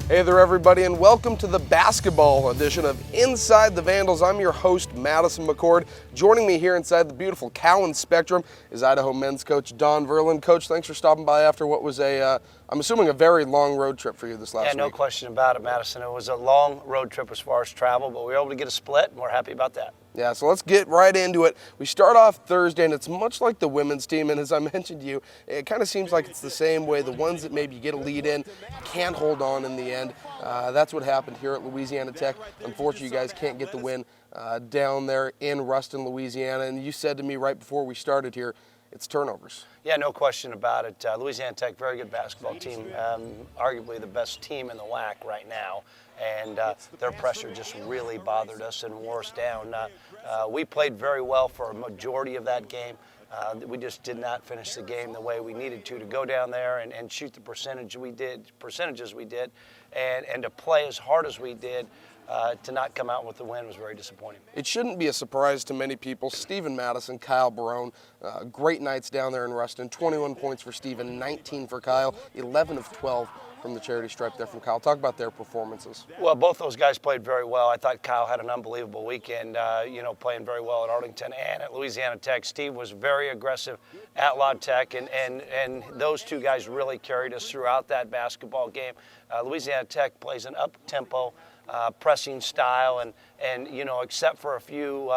Hey there, everybody, and welcome to the basketball edition of Inside the Vandals. I'm your host, Madison McCord. Joining me here inside the beautiful Cowan Spectrum is Idaho men's coach Don Verlin. Coach, thanks for stopping by after what was I'm assuming a very long road trip for you this last week. Yeah, no question about it, Madison. It was a long road trip as far as travel, but we were able to get a split, and we're happy about that. Yeah, so let's get right into it. We start off Thursday, and it's much like the women's team, and as I mentioned to you, it kind of seems like it's the same way. The ones that maybe get a lead in can't hold on in the end. That's what happened here at Louisiana Tech. Unfortunately, you guys can't get the win down there in Ruston, Louisiana, and you said to me right before we started here, it's turnovers. Yeah, no question about it. Louisiana Tech, very good basketball team, arguably the best team in the WAC right now, and their pressure just really bothered us and wore us down. We played very well for a majority of that game. We just did not finish the game the way we needed to go down there and shoot the percentages we did, and to play as hard as we did. To not come out with the win was very disappointing. It shouldn't be a surprise to many people. Stephen Madison, Kyle Barone, great nights down there in Ruston. 21 points for Stephen, 19 for Kyle, 11 of 12 from the charity stripe there from Kyle. Talk about their performances. Well, both those guys played very well. I thought Kyle had an unbelievable weekend, playing very well at Arlington and at Louisiana Tech. Steve was very aggressive at La Tech, and those two guys really carried us throughout that basketball game. Louisiana Tech plays an up-tempo pressing style, and except for a few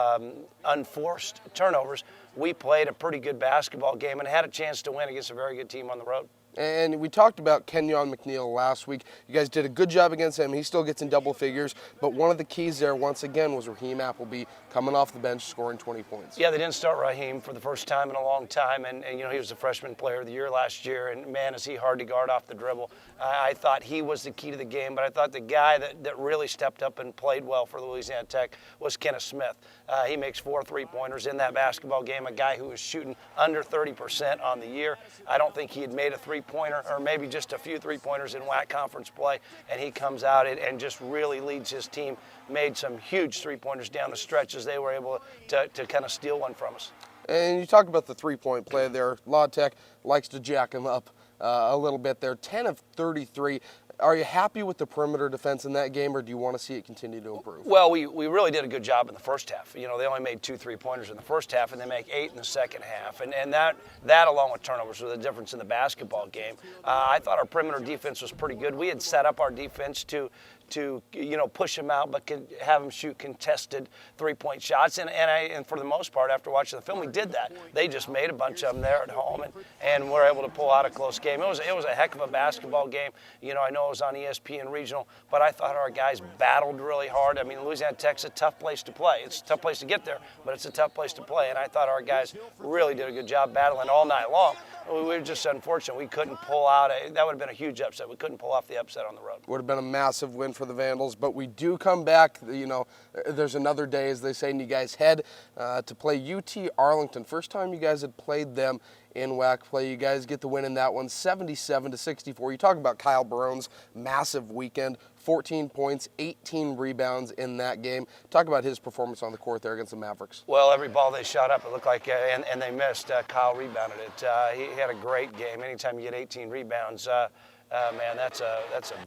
unforced turnovers, we played a pretty good basketball game and had a chance to win against a very good team on the road. And we talked about Kenyon McNeil last week. You guys did a good job against him. He still gets in double figures, but one of the keys there, once again, was Raheem Appleby coming off the bench, scoring 20 points. Yeah, they didn't start Raheem for the first time in a long time, and he was the freshman player of the year last year, and man, is he hard to guard off the dribble. I thought he was the key to the game, but I thought the guy that really stepped up and played well for Louisiana Tech was Kenneth Smith. He makes 4 3-pointers in that basketball game, a guy who was shooting under 30% on the year. I don't think he had made a three-pointer or maybe just a few three-pointers in WAC conference play, and he comes out and just really leads his team, made some huge three-pointers down the stretch as they were able to kind of steal one from us. And you talk about the three-point play there. La Tech likes to jack him up a little bit there. 10 of 33. Are you happy with the perimeter defense in that game, or do you want to see it continue to improve? Well, we really did a good job in the first half. They only made 2 3-pointers in the first half, and they make 8 in the second half. And that along with turnovers was the difference in the basketball game. I thought our perimeter defense was pretty good. We had set up our defense to push them out, but could have them shoot contested three-point shots. And for the most part, after watching the film, we did that. They just made a bunch of them there at home, and were able to pull out a close game. It was a heck of a basketball game. I know it was on ESPN Regional, but I thought our guys battled really hard. I mean, Louisiana Tech's a tough place to play. It's a tough place to get there, but it's a tough place to play. And I thought our guys really did a good job battling all night long. We were just unfortunate. We couldn't pull out. That would have been a huge upset. We couldn't pull off the upset on the road. Would have been a massive win for the Vandals, but we do come back. There's another day, as they say, and you guys head to play UT Arlington. First time you guys had played them in WAC play. You guys get the win in that one, 77-64. You talk about Kyle Barone's massive weekend, 14 points, 18 rebounds in that game. Talk about his performance on the court there against the Mavericks. Well, every ball they shot up, it looked like, and they missed. Kyle rebounded it. He had a great game. Anytime you get 18 rebounds, man, that's a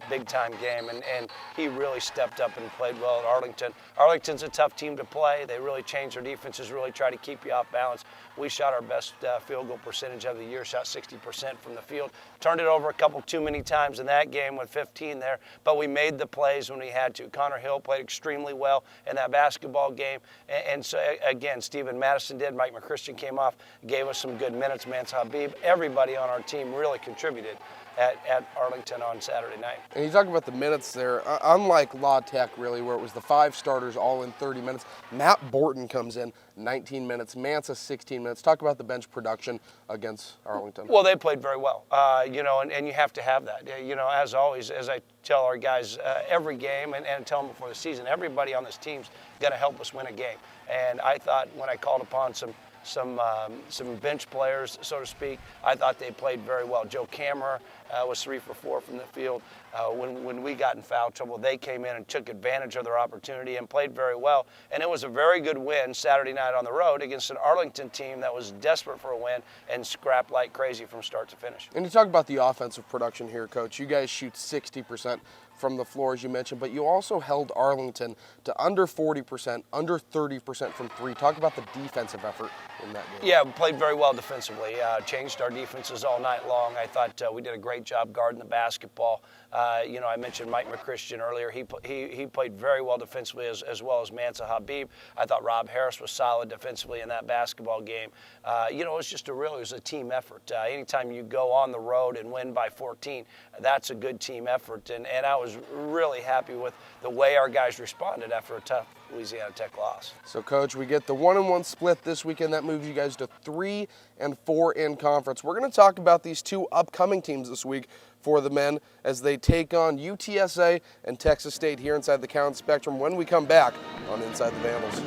big-time game, and he really stepped up and played well at Arlington. Arlington's a tough team to play. They really changed their defenses, really try to keep you off balance. We shot our best field goal percentage of the year, shot 60% from the field. Turned it over a couple too many times in that game with 15 there, but we made the plays when we had to. Connor Hill played extremely well in that basketball game, and so, again, Stephen Madison did. Mike McChristian came off, gave us some good minutes. Mance Habib, everybody on our team really contributed at Arlington on Saturday night. And you talk about the minutes there. Unlike La Tech, really, where it was the 5 starters all in 30 minutes, Matt Borton comes in 19 minutes, Mansa 16 minutes. Talk about the bench production against Arlington. Well, they played very well, and you have to have that. As always, as I tell our guys every game and tell them before the season, everybody on this team's going to help us win a game. And I thought when I called upon some bench players, so to speak, I thought they played very well. Joe Kammerer was 3 for 4 from the field. when we got in foul trouble, they came in and took advantage of their opportunity and played very well. And it was a very good win Saturday night on the road against an Arlington team that was desperate for a win and scrapped like crazy from start to finish. And you talk about the offensive production here, Coach. You guys shoot 60% from the floor, as you mentioned, but you also held Arlington to under 40%, under 30% from three. Talk about the defensive effort in that game. Yeah, we played very well defensively. Changed our defenses all night long. I thought we did a great job guarding the basketball. I mentioned Mike McChristian earlier. He played very well defensively as well as Mansa Habib. I thought Rob Harris was solid defensively in that basketball game. It was just it was a team effort. Anytime you go on the road and win by 14, that's a good team effort. And I was really happy with the way our guys responded after a tough Louisiana Tech loss. So, Coach, we get the 1-1 split this weekend. That moves you guys to 3-4 in conference. We're going to talk about these two upcoming teams this week for the men as they take on UTSA and Texas State here inside the Count Spectrum when we come back on Inside the Vandals.